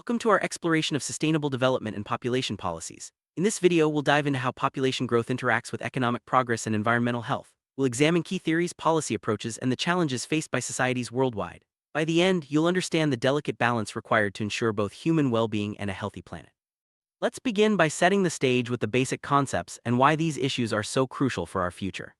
Welcome to our exploration of sustainable development and population policies. In this video, we'll dive into how population growth interacts with economic progress and environmental health. We'll examine key theories, policy approaches, and the challenges faced by societies worldwide. By the end, you'll understand the delicate balance required to ensure both human well-being and a healthy planet. Let's begin by setting the stage with the basic concepts and why these issues are so crucial for our future.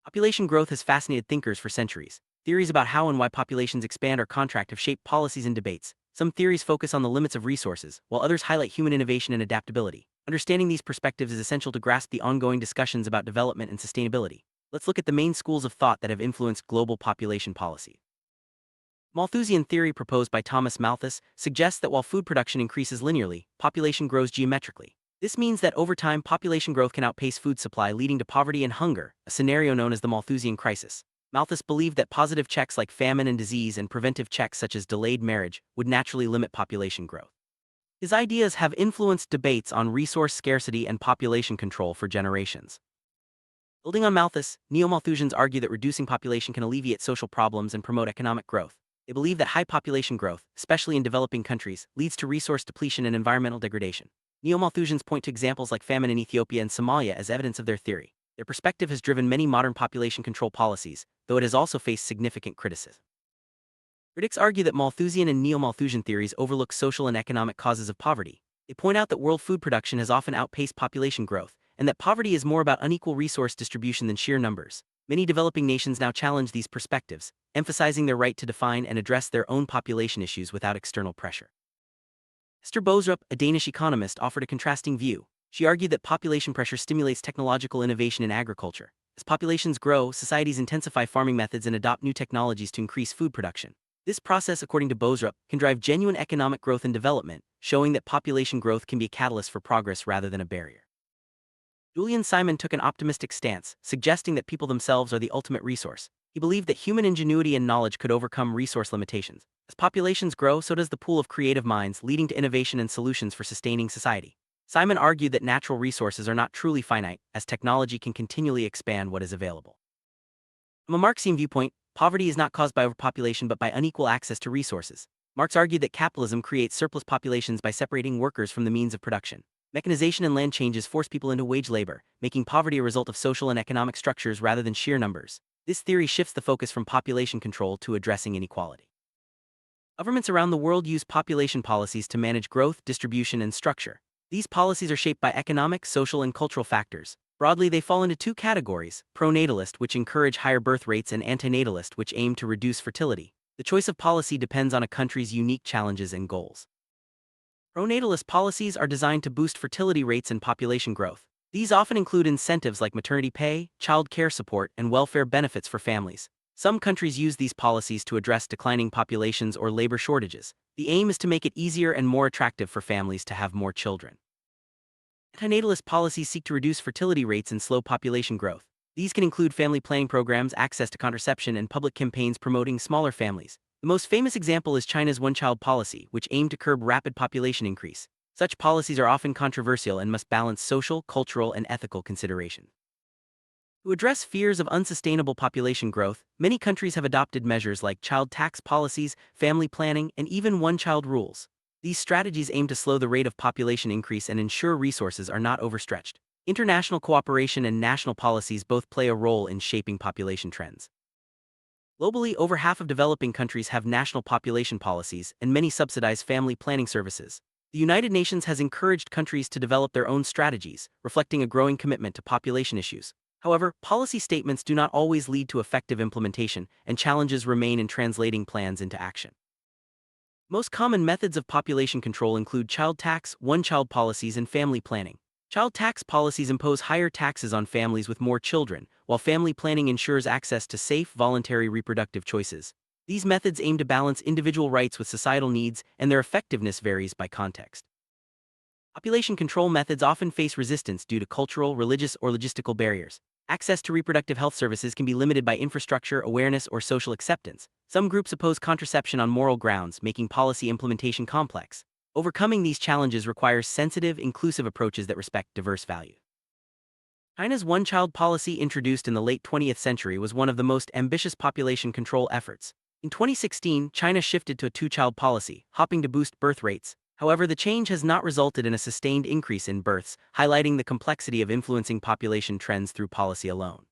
Population growth has fascinated thinkers for centuries. Theories about how and why populations expand or contract have shaped policies and debates. Some theories focus on the limits of resources, while others highlight human innovation and adaptability. Understanding these perspectives is essential to grasp the ongoing discussions about development and sustainability. Let's look at the main schools of thought that have influenced global population policy. Malthusian theory, proposed by Thomas Malthus, suggests that while food production increases linearly, population grows geometrically. This means that over time, population growth can outpace food supply, leading to poverty and hunger, a scenario known as the Malthusian crisis. Malthus believed that positive checks like famine and disease and preventive checks such as delayed marriage would naturally limit population growth. His ideas have influenced debates on resource scarcity and population control for generations. Building on Malthus, Neo-Malthusians argue that reducing population can alleviate social problems and promote economic growth. They believe that high population growth, especially in developing countries, leads to resource depletion and environmental degradation. Neo-Malthusians point to examples like famine in Ethiopia and Somalia as evidence of their theory. Their perspective has driven many modern population control policies, though it has also faced significant criticism. Critics argue that Malthusian and Neo-Malthusian theories overlook social and economic causes of poverty. They point out that world food production has often outpaced population growth, and that poverty is more about unequal resource distribution than sheer numbers. Many developing nations now challenge these perspectives, emphasizing their right to define and address their own population issues without external pressure. Esther Boserup, a Danish economist, offered a contrasting view. She argued that population pressure stimulates technological innovation in agriculture. As populations grow, societies intensify farming methods and adopt new technologies to increase food production. This process, according to Boserup, can drive genuine economic growth and development, showing that population growth can be a catalyst for progress rather than a barrier. Julian Simon took an optimistic stance, suggesting that people themselves are the ultimate resource. He believed that human ingenuity and knowledge could overcome resource limitations. As populations grow, so does the pool of creative minds, leading to innovation and solutions for sustaining society. Simon argued that natural resources are not truly finite, as technology can continually expand what is available. From a Marxian viewpoint, poverty is not caused by overpopulation but by unequal access to resources. Marx argued that capitalism creates surplus populations by separating workers from the means of production. Mechanization and land changes force people into wage labor, making poverty a result of social and economic structures rather than sheer numbers. This theory shifts the focus from population control to addressing inequality. Governments around the world use population policies to manage growth, distribution, and structure. These policies are shaped by economic, social, and cultural factors. Broadly, they fall into two categories: pro-natalist, which encourage higher birth rates, and antinatalist, which aim to reduce fertility. The choice of policy depends on a country's unique challenges and goals. Pro-natalist policies are designed to boost fertility rates and population growth. These often include incentives like maternity pay, child care support, and welfare benefits for families. Some countries use these policies to address declining populations or labor shortages. The aim is to make it easier and more attractive for families to have more children. Antinatalist policies seek to reduce fertility rates and slow population growth. These can include family planning programs, access to contraception, and public campaigns promoting smaller families. The most famous example is China's one-child policy, which aimed to curb rapid population increase. Such policies are often controversial and must balance social, cultural, and ethical considerations. To address fears of unsustainable population growth, many countries have adopted measures like child tax policies, family planning, and even one-child rules. These strategies aim to slow the rate of population increase and ensure resources are not overstretched. International cooperation and national policies both play a role in shaping population trends. Globally, over half of developing countries have national population policies, and many subsidize family planning services. The United Nations has encouraged countries to develop their own strategies, reflecting a growing commitment to population issues. However, policy statements do not always lead to effective implementation, and challenges remain in translating plans into action. Most common methods of population control include child tax, one-child policies, and family planning. Child tax policies impose higher taxes on families with more children, while family planning ensures access to safe, voluntary reproductive choices. These methods aim to balance individual rights with societal needs, and their effectiveness varies by context. Population control methods often face resistance due to cultural, religious, or logistical barriers. Access to reproductive health services can be limited by infrastructure, awareness, or social acceptance. Some groups oppose contraception on moral grounds, making policy implementation complex. Overcoming these challenges requires sensitive, inclusive approaches that respect diverse values. China's one-child policy, introduced in the late 20th century, was one of the most ambitious population control efforts. In 2016, China shifted to a two-child policy, hoping to boost birth rates. However, the change has not resulted in a sustained increase in births, highlighting the complexity of influencing population trends through policy alone.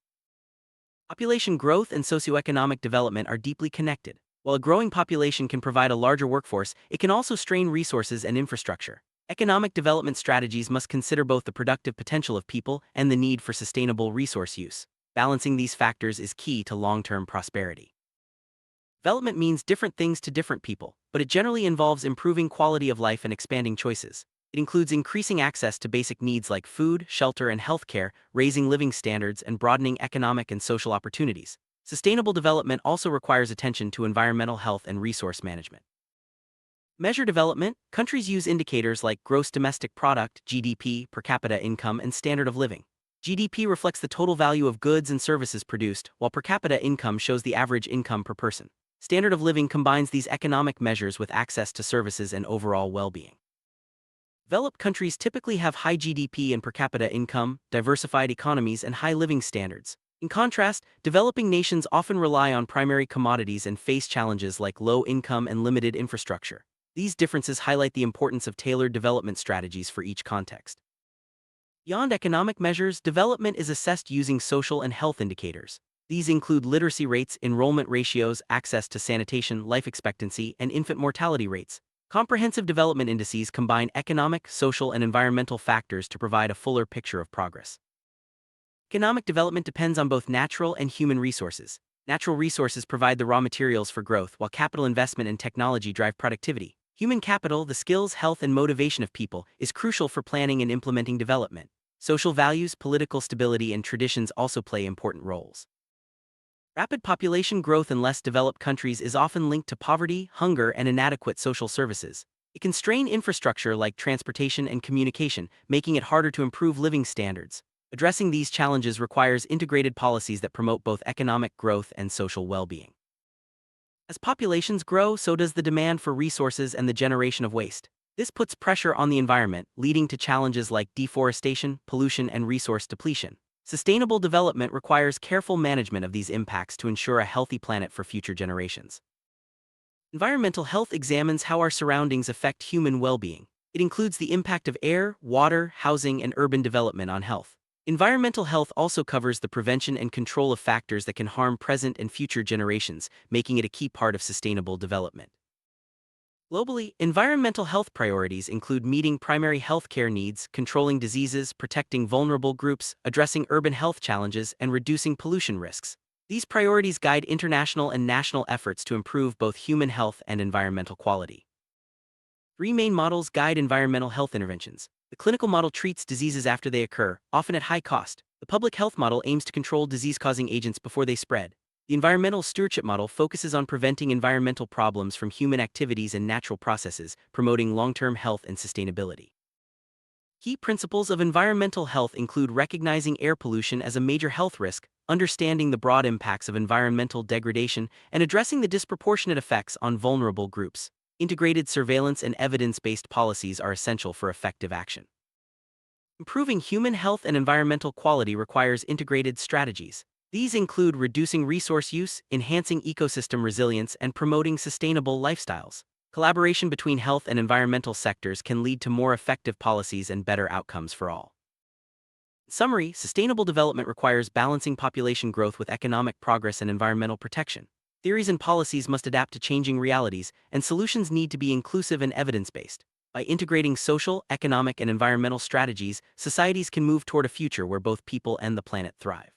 Population growth and socioeconomic development are deeply connected. While a growing population can provide a larger workforce, it can also strain resources and infrastructure. Economic development strategies must consider both the productive potential of people and the need for sustainable resource use. Balancing these factors is key to long-term prosperity. Development means different things to different people, but it generally involves improving quality of life and expanding choices. It includes increasing access to basic needs like food, shelter, and healthcare, raising living standards, and broadening economic and social opportunities. Sustainable development also requires attention to environmental health and resource management. Measure development. Countries use indicators like gross domestic product, GDP, per capita income, and standard of living. GDP reflects the total value of goods and services produced, while per capita income shows the average income per person. Standard of living combines these economic measures with access to services and overall well-being. Developed countries typically have high GDP and per capita income, diversified economies, and high living standards. In contrast, developing nations often rely on primary commodities and face challenges like low income and limited infrastructure. These differences highlight the importance of tailored development strategies for each context. Beyond economic measures, development is assessed using social and health indicators. These include literacy rates, enrollment ratios, access to sanitation, life expectancy, and infant mortality rates. Comprehensive development indices combine economic, social, and environmental factors to provide a fuller picture of progress. Economic development depends on both natural and human resources. Natural resources provide the raw materials for growth, while capital investment and technology drive productivity. Human capital, the skills, health, and motivation of people, is crucial for planning and implementing development. Social values, political stability, and traditions also play important roles. Rapid population growth in less developed countries is often linked to poverty, hunger, and inadequate social services. It can strain infrastructure like transportation and communication, making it harder to improve living standards. Addressing these challenges requires integrated policies that promote both economic growth and social well-being. As populations grow, so does the demand for resources and the generation of waste. This puts pressure on the environment, leading to challenges like deforestation, pollution, and resource depletion. Sustainable development requires careful management of these impacts to ensure a healthy planet for future generations. Environmental health examines how our surroundings affect human well-being. It includes the impact of air, water, housing, and urban development on health. Environmental health also covers the prevention and control of factors that can harm present and future generations, making it a key part of sustainable development. Globally, environmental health priorities include meeting primary health care needs, controlling diseases, protecting vulnerable groups, addressing urban health challenges, and reducing pollution risks. These priorities guide international and national efforts to improve both human health and environmental quality. Three main models guide environmental health interventions. The clinical model treats diseases after they occur, often at high cost. The public health model aims to control disease-causing agents before they spread. The environmental stewardship model focuses on preventing environmental problems from human activities and natural processes, promoting long-term health and sustainability. Key principles of environmental health include recognizing air pollution as a major health risk, understanding the broad impacts of environmental degradation, and addressing the disproportionate effects on vulnerable groups. Integrated surveillance and evidence-based policies are essential for effective action. Improving human health and environmental quality requires integrated strategies. These include reducing resource use, enhancing ecosystem resilience, and promoting sustainable lifestyles. Collaboration between health and environmental sectors can lead to more effective policies and better outcomes for all. In summary, sustainable development requires balancing population growth with economic progress and environmental protection. Theories and policies must adapt to changing realities, and solutions need to be inclusive and evidence-based. By integrating social, economic, and environmental strategies, societies can move toward a future where both people and the planet thrive.